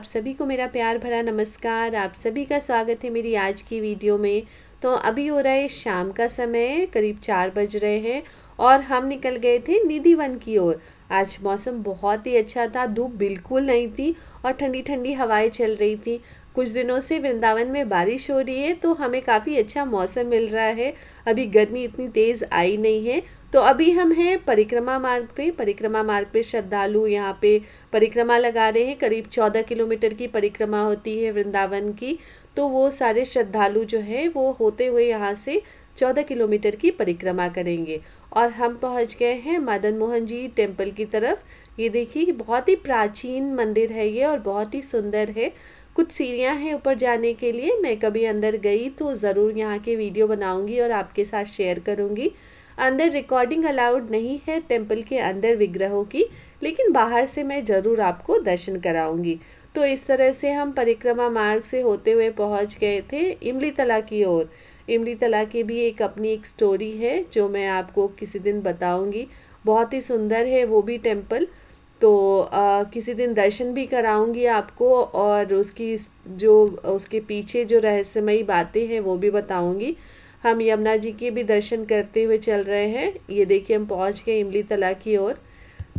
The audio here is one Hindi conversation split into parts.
सभी को मेरा प्यार भरा नमस्कार। आप सभी का स्वागत है मेरी आज की वीडियो में। तो अभी हो रहा है शाम का समय, करीब 4 बज रहे हैं और हम निकल गए थे निधि वन की ओर। आज मौसम बहुत ही अच्छा था, धूप बिल्कुल नहीं थी और ठंडी ठंडी हवाएं चल रही थी। कुछ दिनों से वृंदावन में बारिश हो रही है तो हमें काफ़ी अच्छा मौसम मिल रहा है। अभी गर्मी इतनी तेज़ आई नहीं है। तो अभी हम हैं परिक्रमा मार्ग पे। परिक्रमा मार्ग पे श्रद्धालु यहाँ पे परिक्रमा लगा रहे हैं। करीब 14 किलोमीटर की परिक्रमा होती है वृंदावन की। तो वो सारे श्रद्धालु जो है वो होते हुए यहाँ से 14 किलोमीटर की परिक्रमा करेंगे। और हम पहुँच गए हैं मदन मोहन जी टेम्पल की तरफ। ये देखिए बहुत ही प्राचीन मंदिर है ये और बहुत ही सुंदर है। कुछ सीढ़ियाँ हैं ऊपर जाने के लिए। मैं कभी अंदर गई तो ज़रूर यहाँ की वीडियो बनाऊँगी और आपके साथ शेयर करूँगी। अंदर रिकॉर्डिंग अलाउड नहीं है टेम्पल के अंदर विग्रहों की, लेकिन बाहर से मैं ज़रूर आपको दर्शन कराऊंगी। तो इस तरह से हम परिक्रमा मार्ग से होते हुए पहुंच गए थे इमली तला की ओर। इमली तला की भी अपनी एक स्टोरी है जो मैं आपको किसी दिन बताऊंगी। बहुत ही सुंदर है वो भी टेम्पल। तो किसी दिन दर्शन भी कराऊंगी आपको और उसके पीछे जो रहस्यमयी बातें हैं वो भी बताऊंगी। हम यमुना जी के भी दर्शन करते हुए चल रहे हैं। ये देखिए हम पहुंच गए इमली तला की ओर।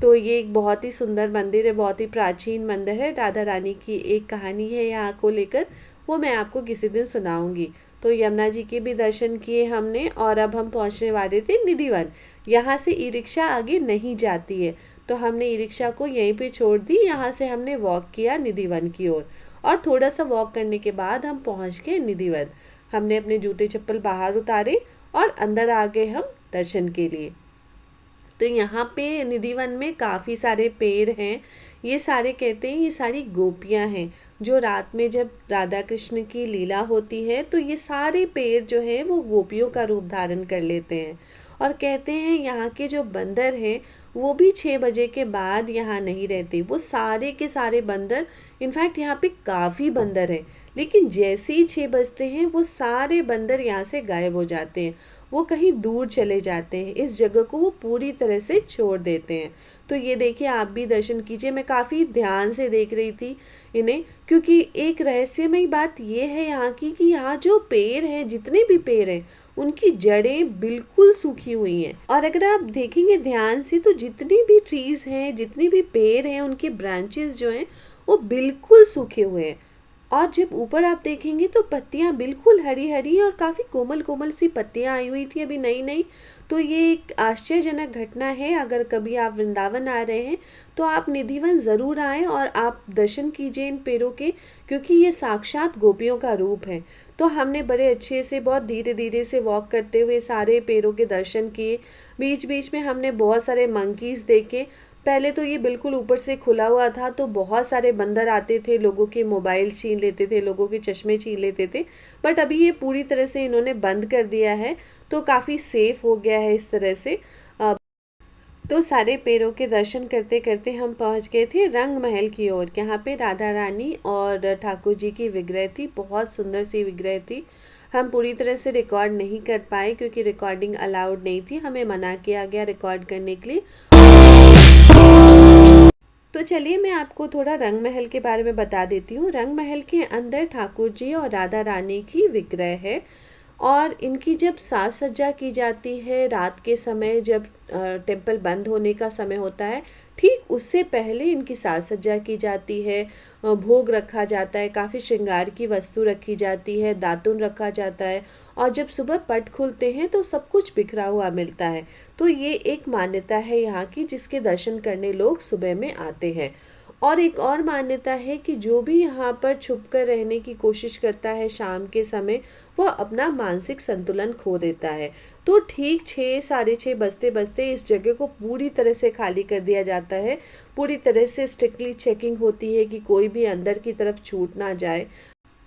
तो ये एक बहुत ही सुंदर मंदिर है, बहुत ही प्राचीन मंदिर है। राधा रानी की एक कहानी है यहाँ को लेकर, वो मैं आपको किसी दिन सुनाऊंगी। तो यमुना जी के भी दर्शन किए हमने और अब हम पहुँचने वाले थे निधि वन। यहाँ से ई रिक्शा आगे नहीं जाती है तो हमने ई रिक्शा को यहीं पे छोड़ दी। यहाँ से हमने वॉक किया निधि वन की ओर और थोड़ा सा वॉक करने के बाद हम पहुँच गए निधि वन। हमने अपने जूते चप्पल बाहर उतारे और अंदर आ गए हम दर्शन के लिए। तो यहाँ पे निधि वन में काफ़ी सारे पेड़ हैं। ये सारे कहते हैं ये सारी गोपियाँ हैं जो रात में जब राधा कृष्ण की लीला होती है तो ये सारे पेड़ जो हैं वो गोपियों का रूप धारण कर लेते हैं। और कहते हैं यहाँ के जो बंदर हैं वो भी 6 बजे के बाद यहाँ नहीं रहते। वो सारे के सारे बंदर, इनफैक्ट यहाँ पे काफ़ी बंदर हैं, लेकिन जैसे ही 6 बजते हैं वो सारे बंदर यहाँ से गायब हो जाते हैं। वो कहीं दूर चले जाते हैं, इस जगह को वो पूरी तरह से छोड़ देते हैं। तो ये देखिए आप भी दर्शन कीजिए। मैं काफ़ी ध्यान से देख रही थी इन्हें, क्योंकि एक रहस्यमयी बात ये है यहाँ की कि यहाँ जो पेड़ हैं, जितने भी पेड़ हैं, उनकी जड़ें बिल्कुल सूखी हुई हैं। और अगर आप देखेंगे ध्यान से तो जितनी भी ट्रीज़ हैं, जितने भी पेड़ हैं, उनके ब्रांचेस जो हैं वो बिल्कुल सूखे हुए हैं। और जब ऊपर आप देखेंगे तो पत्तियां बिल्कुल हरी हरी और काफ़ी कोमल कोमल सी पत्तियां आई हुई थी अभी नई नई। तो ये एक आश्चर्यजनक घटना है। अगर कभी आप वृंदावन आ रहे हैं तो आप निधिवन ज़रूर आएँ और आप दर्शन कीजिए इन पेड़ों के, क्योंकि ये साक्षात गोपियों का रूप है। तो हमने बड़े अच्छे से बहुत धीरे धीरे से वॉक करते हुए सारे पेड़ों के दर्शन किए। बीच बीच में हमने बहुत सारे मंकीज़ देखे। पहले तो ये बिल्कुल ऊपर से खुला हुआ था तो बहुत सारे बंदर आते थे, लोगों के मोबाइल छीन लेते थे, लोगों के चश्मे छीन लेते थे। बट अभी ये पूरी तरह से इन्होंने बंद कर दिया है तो काफ़ी सेफ हो गया है इस तरह से। तो सारे पेड़ों के दर्शन करते करते हम पहुंच गए थे रंग महल की ओर। यहाँ पे राधा रानी और ठाकुर जी की विग्रह थी, बहुत सुंदर सी विग्रह थी। हम पूरी तरह से रिकॉर्ड नहीं कर पाए क्योंकि रिकॉर्डिंग अलाउड नहीं थी, हमें मना किया गया रिकॉर्ड करने के लिए। तो चलिए मैं आपको थोड़ा रंग महल के बारे में बता देती हूँ। रंग महल के अंदर ठाकुर जी और राधा रानी की विग्रह है और इनकी जब साज सज्जा की जाती है रात के समय, जब टेम्पल बंद होने का समय होता है, ठीक उससे पहले इनकी साज सज्जा की जाती है। भोग रखा जाता है, काफ़ी श्रृंगार की वस्तु रखी जाती है, दातुन रखा जाता है और जब सुबह पट खुलते हैं तो सब कुछ बिखरा हुआ मिलता है। तो ये एक मान्यता है यहाँ की जिसके दर्शन करने लोग सुबह में आते हैं। और एक और मान्यता है कि जो भी यहाँ पर छुपकर रहने की कोशिश करता है शाम के समय, वह अपना मानसिक संतुलन खो देता है। तो ठीक 6 साढ़े 6 बजते बजते इस जगह को पूरी तरह से खाली कर दिया जाता है। पूरी तरह से स्ट्रिक्टली चेकिंग होती है कि कोई भी अंदर की तरफ छूट ना जाए।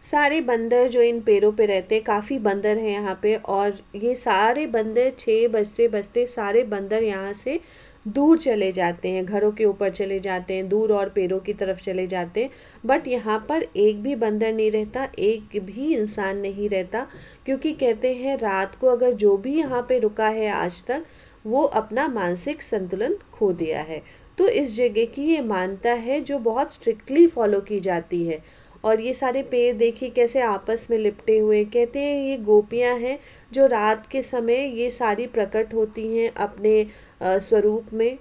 सारे बंदर जो इन पेड़ों पे रहते हैं, काफ़ी बंदर हैं यहाँ पे, और ये सारे बंदर 6 बजते बजते सारे बंदर यहाँ से दूर चले जाते हैं, घरों के ऊपर चले जाते हैं, दूर और पेड़ों की तरफ चले जाते हैं। बट यहाँ पर एक भी बंदर नहीं रहता, एक भी इंसान नहीं रहता, क्योंकि कहते हैं रात को अगर जो भी यहाँ पे रुका है आज तक, वो अपना मानसिक संतुलन खो दिया है। तो इस जगह की ये मान्यता है जो बहुत स्ट्रिक्टली फॉलो की जाती है। और ये सारे पेड़ देखिए कैसे आपस में लिपटे हुए, कहते हैं ये गोपियाँ हैं जो रात के समय ये सारी प्रकट होती हैं अपने स्वरूप में।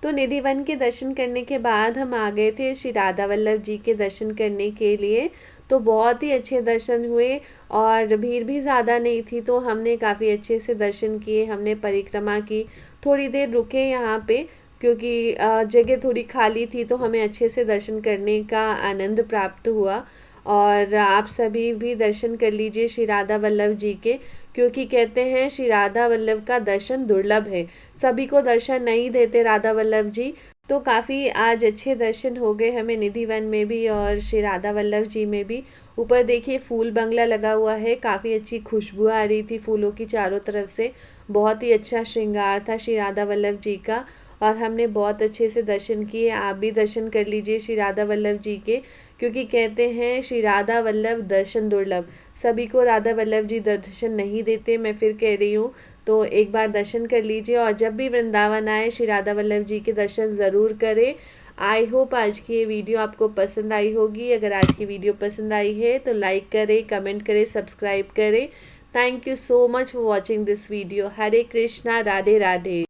तो निधि वन के दर्शन करने के बाद हम आ गए थे श्री राधा वल्लभ जी के दर्शन करने के लिए। तो बहुत ही अच्छे दर्शन हुए और भीड़ भी ज़्यादा नहीं थी, तो हमने काफ़ी अच्छे से दर्शन किए। हमने परिक्रमा की, थोड़ी देर रुके यहाँ पे क्योंकि जगह थोड़ी खाली थी, तो हमें अच्छे से दर्शन करने का आनंद प्राप्त हुआ। और आप सभी भी दर्शन कर लीजिए श्री राधा वल्लभ जी के, क्योंकि कहते हैं श्री राधा वल्लभ का दर्शन दुर्लभ है, सभी को दर्शन नहीं देते राधा वल्लभ जी। तो काफ़ी आज अच्छे दर्शन हो गए हमें निधि वन में भी और श्री राधा वल्लभ जी में भी। ऊपर देखिए फूल बंगला लगा हुआ है, काफ़ी अच्छी खुशबू आ रही थी फूलों की चारों तरफ से। बहुत ही अच्छा श्रृंगार था श्री राधा वल्लभ जी का और हमने बहुत अच्छे से दर्शन किए। आप भी दर्शन कर लीजिए श्री राधा वल्लभ जी के, क्योंकि कहते हैं श्री राधा वल्लभ दर्शन दुर्लभ, सभी को राधा वल्लभ जी दर्शन नहीं देते। मैं फिर कह रही हूँ, तो एक बार दर्शन कर लीजिए और जब भी वृंदावन आए श्री राधा वल्लभ जी के दर्शन ज़रूर करें। आई होप आज की ये वीडियो आपको पसंद आई होगी। अगर आज की वीडियो पसंद आई है तो लाइक करें, कमेंट करें, सब्सक्राइब करें। Thank you so much for watching this video. Hare Krishna, Radhe Radhe.